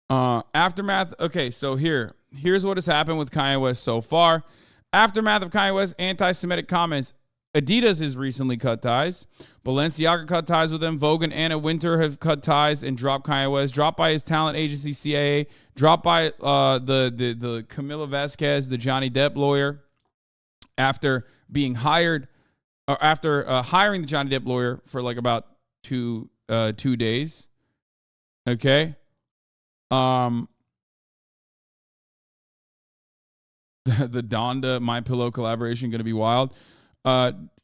Aftermath. Okay, so here's what has happened with Kanye West so far. Aftermath of Kanye West's anti-Semitic comments. Adidas has recently cut ties. Balenciaga cut ties with him. Vogue and Anna Wintour have cut ties and dropped Kanye West. Dropped by his talent agency CAA. Dropped by the Camila Vasquez, the Johnny Depp lawyer, after being hired, or after hiring the Johnny Depp lawyer for like about 2 days. Okay. The Donda My Pillow collaboration going to be wild.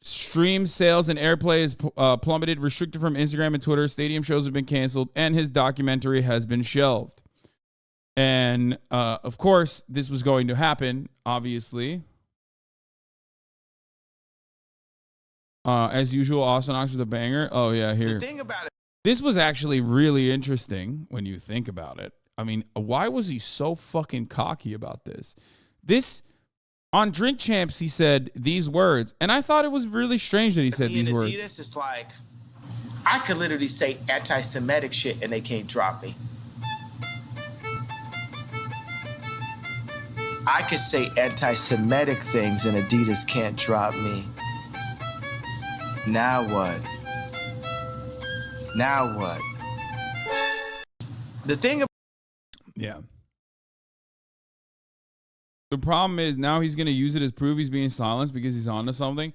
Stream sales and airplay is plummeted, restricted from Instagram and Twitter. Stadium shows have been canceled, and his documentary has been shelved. And of course, this was going to happen, obviously. As usual, Austin Ox with a banger. Oh, yeah, here. The thing about it. This was actually really interesting when you think about it. I mean, why was he so fucking cocky about this? On Drink Champs, he said these words, and I thought it was really strange that he said these words. Adidas is like, I could literally say anti-Semitic shit and they can't drop me. I could say anti-Semitic things and Adidas can't drop me. Now what? Now what? The thing. Yeah. The problem is now he's going to use it as proof he's being silenced because he's onto something.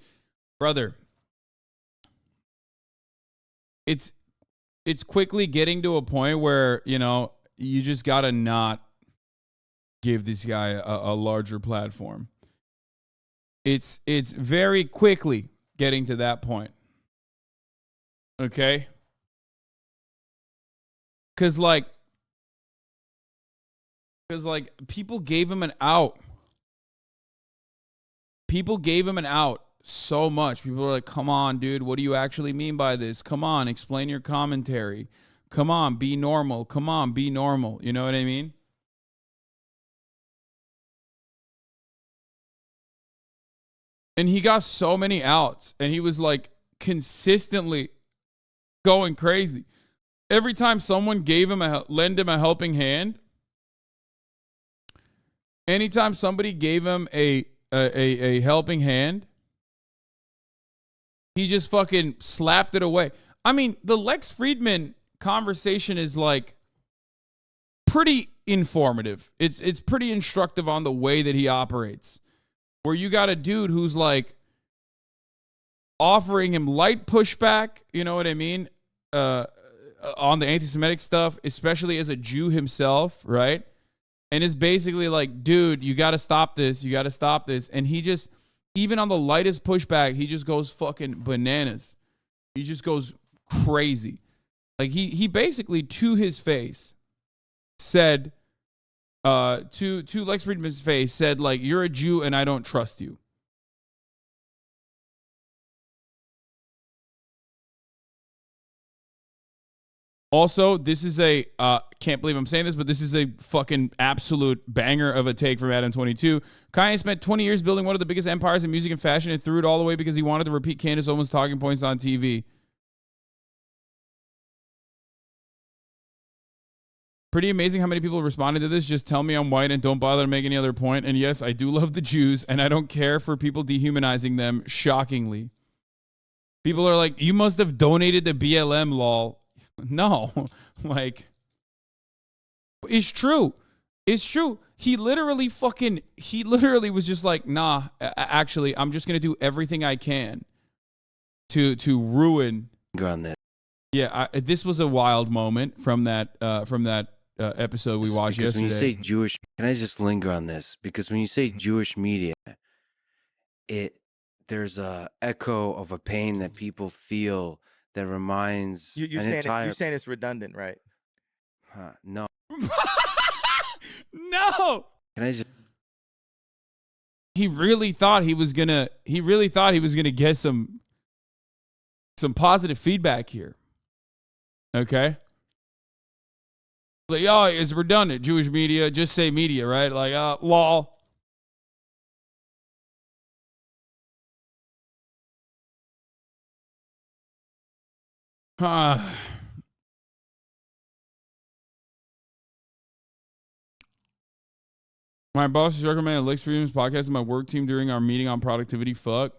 Brother, it's quickly getting to a point where, you know, you just got to not give this guy a larger platform. It's very quickly getting to that point. Okay? Because people gave him an out. People gave him an out so much. People were like, come on, dude, what do you actually mean by this? Come on, explain your commentary. Come on, be normal. Come on, be normal. You know what I mean? And he got so many outs, and he was like consistently going crazy. Every time someone lend him a helping hand, anytime somebody gave him a helping hand, he just fucking slapped it away. I mean, the Lex Friedman conversation is like pretty informative. It's pretty instructive on the way that he operates. Where you got a dude who's like offering him light pushback, you know what I mean? On the anti-Semitic stuff, especially as a Jew himself, right? And it's basically like, dude, you got to stop this. You got to stop this. And he just, even on the lightest pushback, he just goes fucking bananas. He just goes crazy. Like he basically, to his face, said, to Lex Friedman's face, said like, you're a Jew and I don't trust you. Also, this is a, can't believe I'm saying this, but this is a fucking absolute banger of a take from Adam 22. Kanye spent 20 years building one of the biggest empires in music and fashion and threw it all away because he wanted to repeat Candace Owens' talking points on TV. Pretty amazing how many people responded to this. Just tell me I'm white and don't bother to make any other point. And yes, I do love the Jews, and I don't care for people dehumanizing them, shockingly. People are like, you must have donated to BLM, lol. No, like, it's true. It's true. He literally was just like, nah, actually, I'm just going to do everything I can to ruin. On this. Yeah, this was a wild moment from that episode we watched because yesterday. When you say Jewish, can I just linger on this? Because when you say Jewish media, there's a echo of a pain that people feel that reminds you're saying it's redundant, right? No. No. Can I just? He really thought he was gonna get some positive feedback here. Okay. Like, oh, it's redundant. Jewish media, just say media, right? Like, lol. My boss has recommended Lex Freedom's podcast to my work team during our meeting on productivity. Fuck.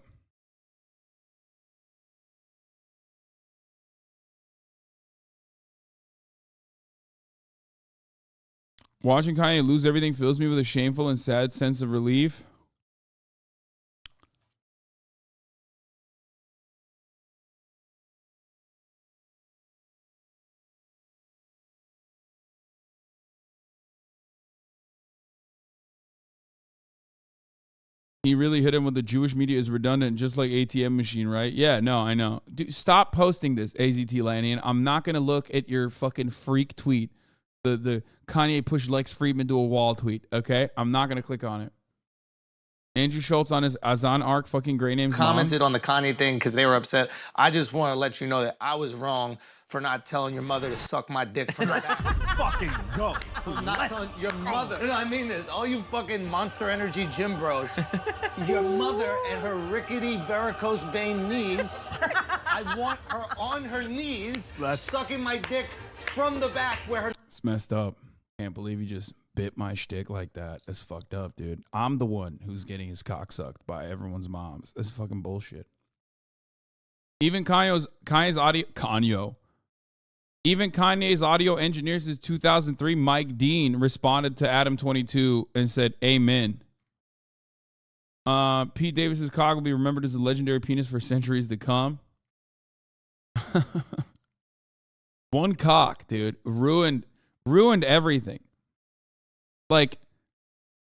Watching Kanye lose everything fills me with a shameful and sad sense of relief. He really hit him with the Jewish media is redundant, just like ATM machine, right? Yeah, no, I know. Dude, stop posting this, AZT Lannian. I'm not going to look at your fucking freak tweet. The Kanye pushed Lex Friedman to a wall tweet, okay? I'm not going to click on it. Andrew Schultz on his Azan arc, fucking great names. Commented on the Kanye thing because they were upset. I just want to let you know that I was wrong for not telling your mother to suck my dick from the back. Fucking go. I'm not telling your mother. No, I mean this. All you fucking Monster Energy gym bros. Your mother and her rickety varicose vein knees. I want her on her knees sucking my dick from the back where her... It's messed up. Can't believe you just bit my shtick like that. That's fucked up, dude. I'm the one who's getting his cock sucked by everyone's moms. That's fucking bullshit. Even Kanye's audio... Even Kanye's audio engineer since 2003, Mike Dean, responded to Adam 22 and said, "Amen." Pete Davis's cock will be remembered as a legendary penis for centuries to come. One cock, dude, ruined everything. Like,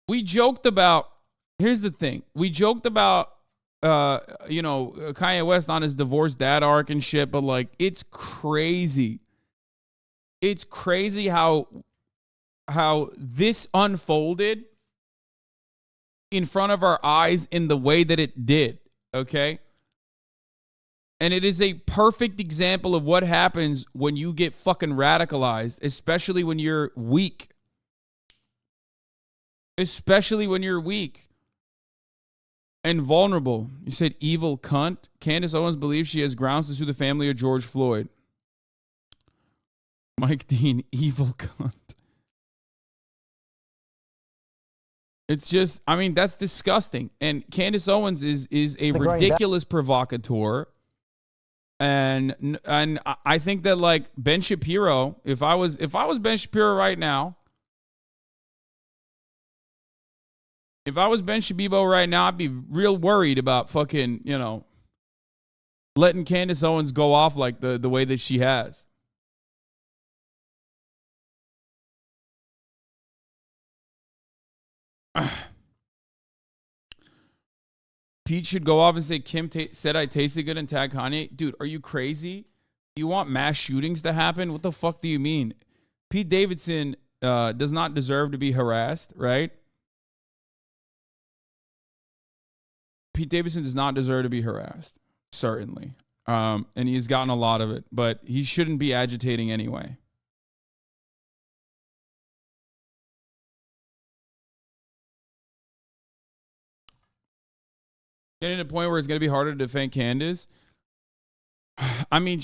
we joked about. Here's the thing: we joked about, Kanye West on his divorced dad arc and shit, but like, it's crazy. It's crazy how this unfolded in front of our eyes in the way that it did, okay? And it is a perfect example of what happens when you get fucking radicalized, especially when you're weak. Especially when you're weak and vulnerable. You said evil cunt. Candace Owens believes she has grounds to sue the family of George Floyd. Mike Dean, evil cunt. It's just, I mean, that's disgusting. And Candace Owens is a ridiculous provocateur. And I think that, like, Ben Shapiro, if I was Ben Shapiro right now, if I was Ben Shabibo right now, I'd be real worried about fucking, letting Candace Owens go off like the way that she has. Pete should go off and say Kim said I tasted good and tag Kanye. Dude, are you crazy? You want mass shootings to happen? What the fuck do you mean? Pete Davidson does not deserve to be harassed, right? Pete Davidson does not deserve to be harassed, certainly. And he's gotten a lot of it, but he shouldn't be agitating anyway. Getting to the point where it's going to be harder to defend Candace. I mean,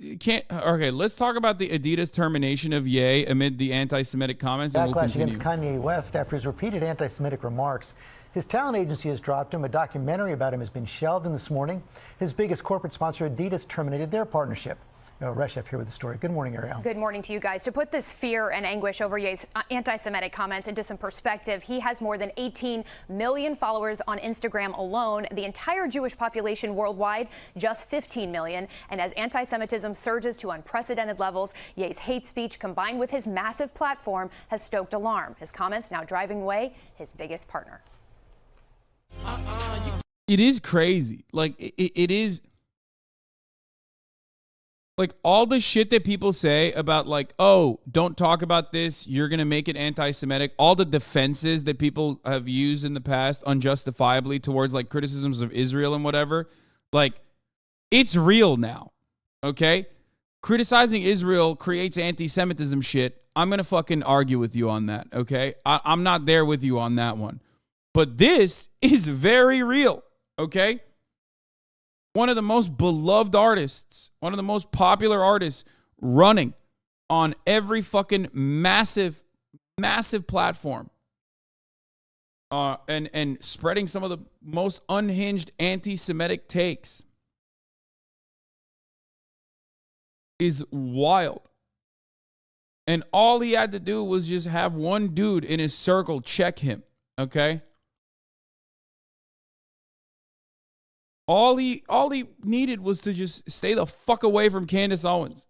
okay, let's talk about the Adidas termination of Ye amid the anti-Semitic comments. And we'll continue. Against Kanye West after his repeated anti-Semitic remarks. His talent agency has dropped him. A documentary about him has been shelved. And this morning, his biggest corporate sponsor, Adidas, terminated their partnership. Reshef here with the story. Good morning, Ariel. Good morning to you guys. To put this fear and anguish over Ye's anti-Semitic comments into some perspective, he has more than 18 million followers on Instagram alone. The entire Jewish population worldwide, just 15 million. And as anti-Semitism surges to unprecedented levels, Ye's hate speech combined with his massive platform has stoked alarm. His comments now driving away his biggest partner. It is crazy. Like, it is... Like, all the shit that people say about, like, oh, don't talk about this, you're going to make it anti-Semitic, all the defenses that people have used in the past unjustifiably towards, like, criticisms of Israel and whatever, like, it's real now, okay? Criticizing Israel creates anti-Semitism shit. I'm going to fucking argue with you on that, okay? I'm not there with you on that one. But this is very real, okay? One of the most beloved artists, one of the most popular artists running on every fucking massive platform. and spreading some of the most unhinged anti-Semitic takes is wild. And all he had to do was just have one dude in his circle check him, okay? All he needed was to just stay the fuck away from Candace Owens.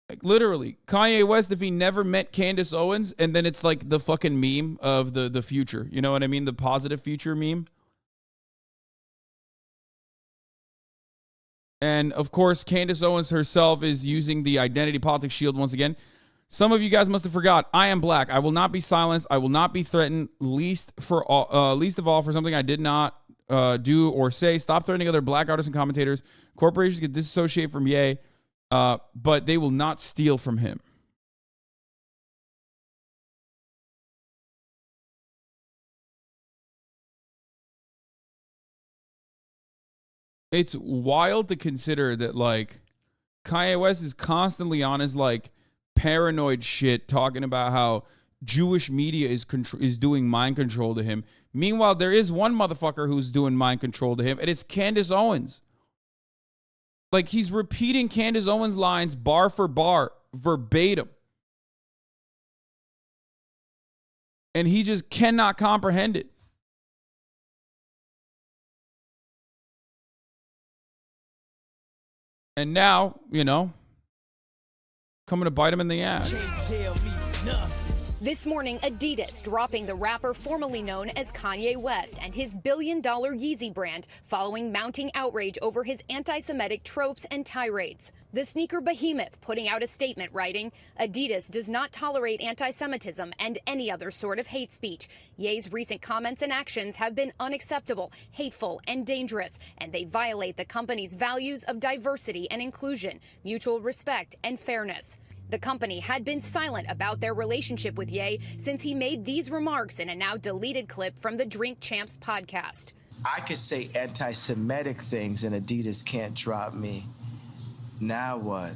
Like, literally, Kanye West, if he never met Candace Owens, and then it's like the fucking meme of the future. You know what I mean? The positive future meme. And, of course, Candace Owens herself is using the identity politics shield once again. Some of you guys must have forgot. I am black. I will not be silenced. I will not be threatened, least of all for something I did not do or say. Stop threatening other black artists and commentators. Corporations can disassociate from Ye, but they will not steal from him. It's wild to consider that, like, Kanye West is constantly on his, like, paranoid shit talking about how Jewish media is doing mind control to him. Meanwhile, there is one motherfucker who's doing mind control to him, and it's Candace Owens. Like, he's repeating Candace Owens' lines bar for bar, verbatim. And he just cannot comprehend it. And now, you know, coming to bite him in the ass. This morning, Adidas dropping the rapper formerly known as Kanye West and his billion-dollar Yeezy brand following mounting outrage over his anti-Semitic tropes and tirades. The sneaker behemoth putting out a statement writing, Adidas does not tolerate anti-Semitism and any other sort of hate speech. Ye's recent comments and actions have been unacceptable, hateful, and dangerous, and they violate the company's values of diversity and inclusion, mutual respect, and fairness. The company had been silent about their relationship with Ye since he made these remarks in a now deleted clip from the Drink Champs podcast. I could say anti-Semitic things and Adidas can't drop me. Now what?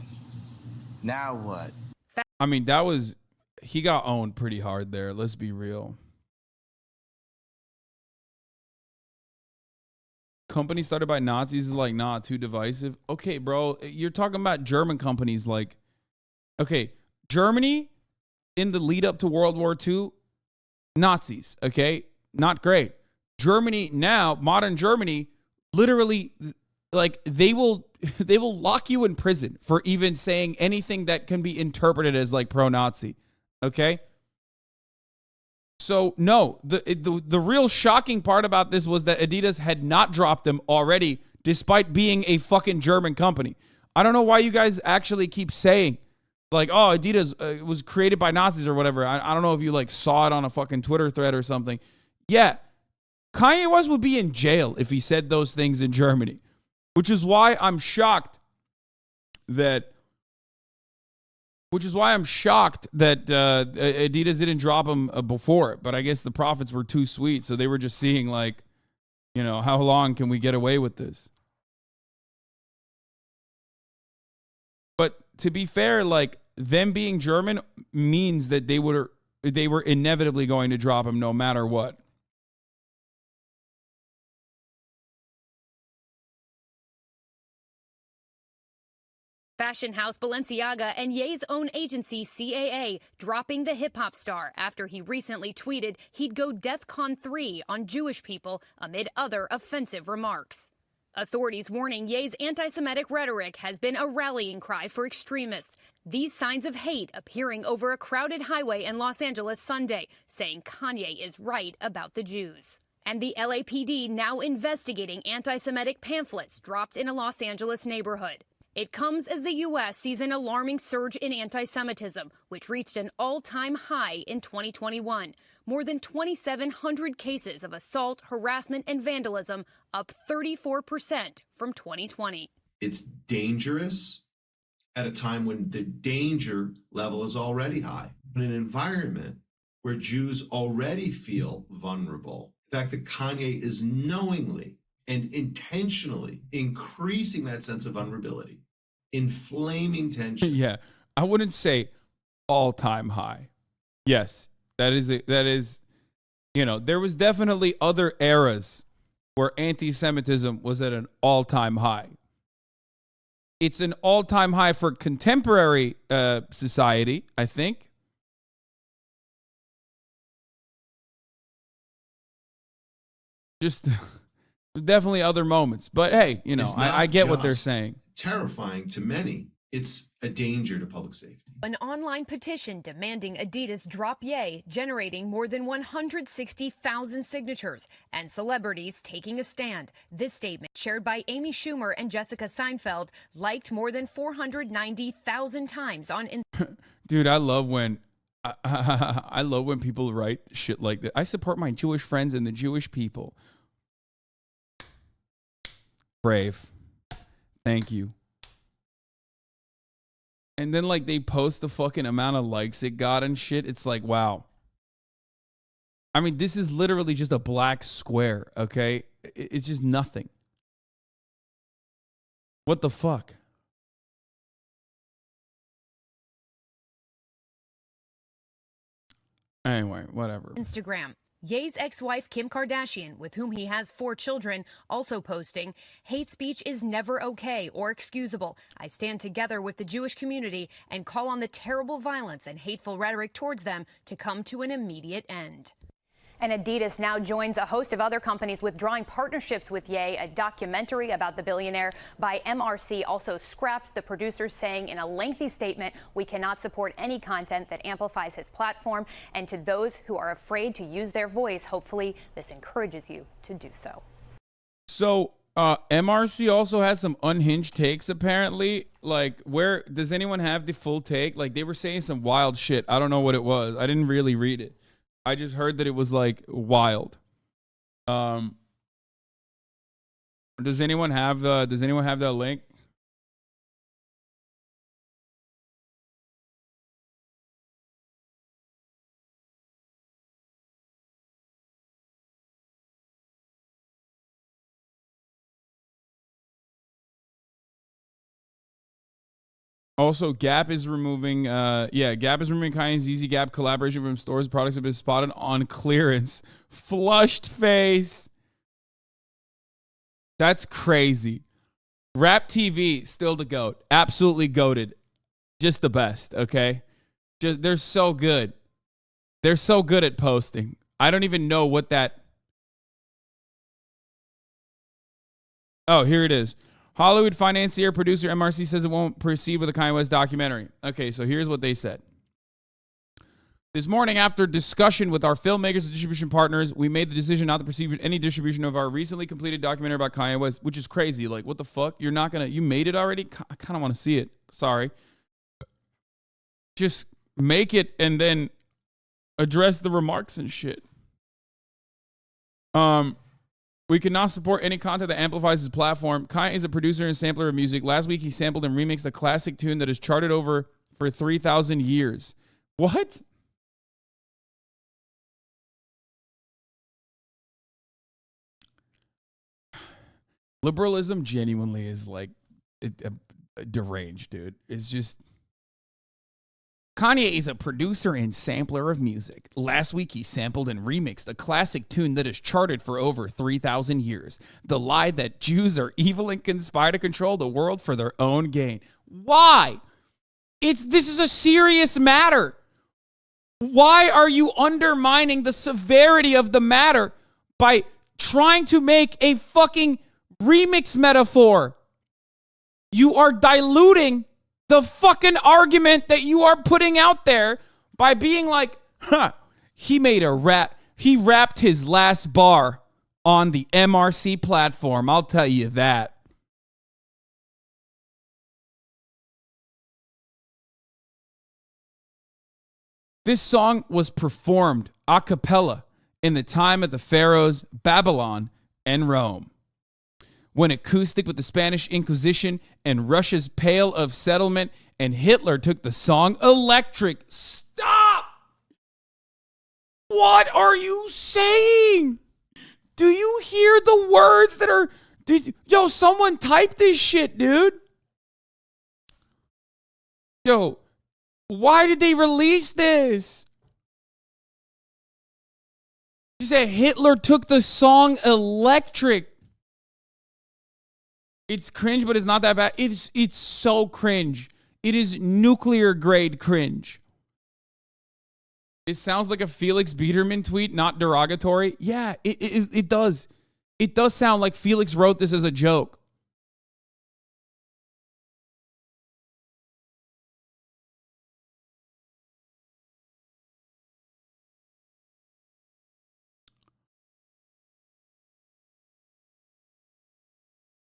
Now what? I mean, he got owned pretty hard there. Let's be real. Company started by Nazis is like not too divisive. Okay, bro, you're talking about German companies like, okay, Germany in the lead up to World War II, Nazis, okay? Not great. Germany now, modern Germany, literally, like, they will lock you in prison for even saying anything that can be interpreted as, like, pro-Nazi, okay? So, no, the real shocking part about this was that Adidas had not dropped them already, despite being a fucking German company. I don't know why you guys actually keep saying, like, oh, Adidas was created by Nazis or whatever. I don't know if you, like, saw it on a fucking Twitter thread or something. Yeah, Kanye West would be in jail if he said those things in Germany, which is why I'm shocked that Adidas didn't drop him before. But I guess the profits were too sweet, so they were just seeing, like, you know, how long can we get away with this? But to be fair, like, them being German means that they were inevitably going to drop him no matter what. Fashion house Balenciaga and Ye's own agency CAA dropping the hip-hop star after he recently tweeted he'd go DEFCON 3 on Jewish people amid other offensive remarks. Authorities warning Ye's anti-Semitic rhetoric has been a rallying cry for extremists. These signs of hate appearing over a crowded highway in Los Angeles Sunday, saying Kanye is right about the Jews. And the LAPD now investigating anti-Semitic pamphlets dropped in a Los Angeles neighborhood. It comes as the U.S. sees an alarming surge in anti-Semitism, which reached an all-time high in 2021. More than 2,700 cases of assault, harassment, and vandalism, up 34% from 2020. It's dangerous at a time when the danger level is already high. In an environment where Jews already feel vulnerable, the fact that Kanye is knowingly and intentionally increasing that sense of vulnerability, inflaming tension. Yeah, I wouldn't say all-time high. Yes, that is You know, there was definitely other eras where anti-Semitism was at an all-time high. It's an all-time high for contemporary society, I think. Just definitely other moments. But hey, you know, I get what they're saying. Terrifying to many. It's a danger to public safety. An online petition demanding Adidas drop Ye, generating more than 160,000 signatures, and celebrities taking a stand. This statement, shared by Amy Schumer and Jessica Seinfeld, liked more than 490,000 times on Instagram. Dude, I love when I love when people write shit like that. I support my Jewish friends and the Jewish people. Brave. Thank you. And then, like, they post the fucking amount of likes it got and shit. It's like, wow. I mean, this is literally just a black square, okay? It's just nothing. What the fuck? Anyway, whatever. Instagram. Ye's ex-wife Kim Kardashian, with whom he has 4 children, also posting, "Hate speech is never okay or excusable. I stand together with the Jewish community and call on the terrible violence and hateful rhetoric towards them to come to an immediate end." And Adidas now joins a host of other companies withdrawing partnerships with Ye. A documentary about the billionaire by MRC also scrapped, the producers saying in a lengthy statement, "We cannot support any content that amplifies his platform. And to those who are afraid to use their voice, hopefully this encourages you to do so." So MRC also had some unhinged takes, apparently. Like, where does anyone have the full take? Like, they were saying some wild shit. I don't know what it was. I didn't really read it. I just heard that it was like wild. Does anyone have the link? Also, Gap is removing Kanye's Yeezy Gap collaboration from stores. Products have been spotted on clearance. Flushed face. That's crazy. Rap TV, still the GOAT. Absolutely goated. Just the best, okay? They're so good. They're so good at posting. I don't even know what that... Oh, here it is. Hollywood financier, producer MRC says it won't proceed with the Kanye West documentary. Okay, so here's what they said. This morning, after discussion with our filmmakers and distribution partners, we made the decision not to proceed with any distribution of our recently completed documentary about Kanye West, which is crazy. Like, what the fuck? You made it already? I kind of want to see it. Sorry. Just make it and then address the remarks and shit. We cannot support any content that amplifies his platform. Kanye is a producer and sampler of music. Last week, he sampled and remixed a classic tune that has charted over for 3,000 years. What? Liberalism genuinely is like deranged, dude. It's just... Kanye is a producer and sampler of music. Last week, he sampled and remixed a classic tune that has charted for over 3,000 years. The lie that Jews are evil and conspire to control the world for their own gain. Why? This is a serious matter. Why are you undermining the severity of the matter by trying to make a fucking remix metaphor? You are diluting the fucking argument that you are putting out there by being like, he made a rap. He rapped his last bar on the MRC platform. I'll tell you that. This song was performed a cappella in the time of the pharaohs, Babylon, and Rome, when acoustic with the Spanish Inquisition and Russia's Pale of Settlement, and Hitler took the song electric. Stop! What are you saying? Do you hear the words that are... Yo, someone type this shit, dude. Yo, why did they release this? You said Hitler took the song Electric. It's cringe, but it's not that bad. It's so cringe. It is nuclear grade cringe. It sounds like a Felix Biederman tweet, not derogatory. Yeah, it does. It does sound like Felix wrote this as a joke.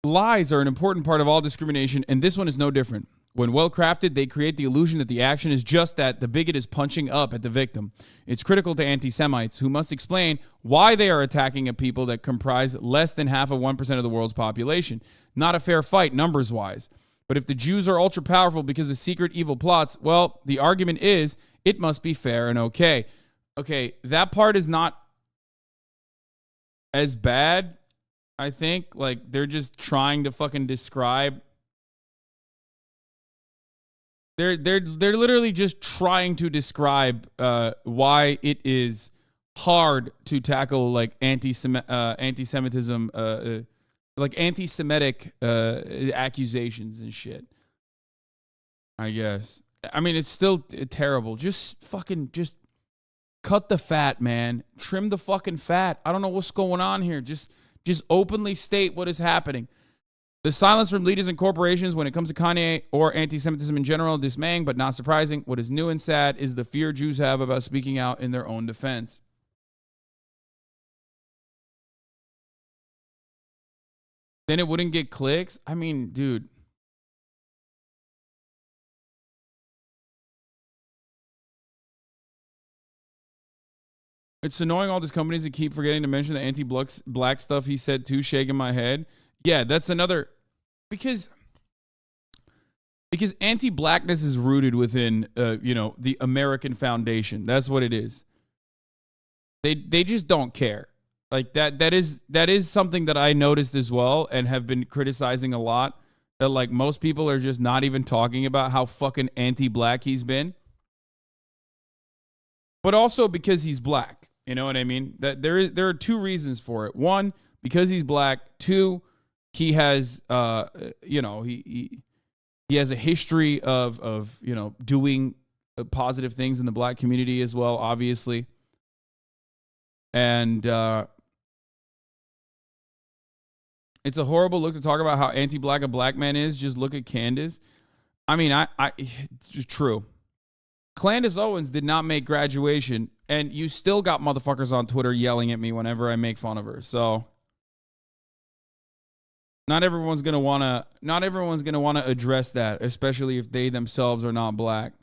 Lies are an important part of all discrimination, and this one is no different. When well crafted, they create the illusion that the action is just that the bigot is punching up at the victim. It's critical to anti-Semites who must explain why they are attacking a people that comprise less than half of 1% of the world's population. Not a fair fight, numbers-wise. But if the Jews are ultra-powerful because of secret evil plots, well, the argument is it must be fair and okay. Okay, that part is not as bad, I think. Like, they're just trying to fucking describe. They're literally just trying to describe why it is hard to tackle like anti-Semitism, like anti-Semitic accusations and shit. I guess. I mean, it's still terrible. Just cut the fat, man. Trim the fucking fat. I don't know what's going on here. Just openly state what is happening. The silence from leaders and corporations when it comes to Kanye or anti-Semitism in general, dismaying but not surprising. What is new and sad is the fear Jews have about speaking out in their own defense. Then it wouldn't get clicks? I mean, dude. It's annoying all these companies that keep forgetting to mention the anti-black stuff he said too, shaking my head. Yeah, that's another... Because anti-blackness is rooted within, the American foundation. That's what it is. They just don't care. Like that is something that I noticed as well and have been criticizing a lot. That like most people are just not even talking about how fucking anti-black he's been. But also because he's black. You know what I mean? That there are two reasons for it. One, because he's black. Two, he has he has a history of doing positive things in the black community as well, obviously. And it's a horrible look to talk about how anti-black a black man is. Just look at Candace. I mean, it's true. Candace Owens did not make Graduation, and you still got motherfuckers on Twitter yelling at me whenever I make fun of her. So not everyone's gonna wanna address that, especially if they themselves are not black.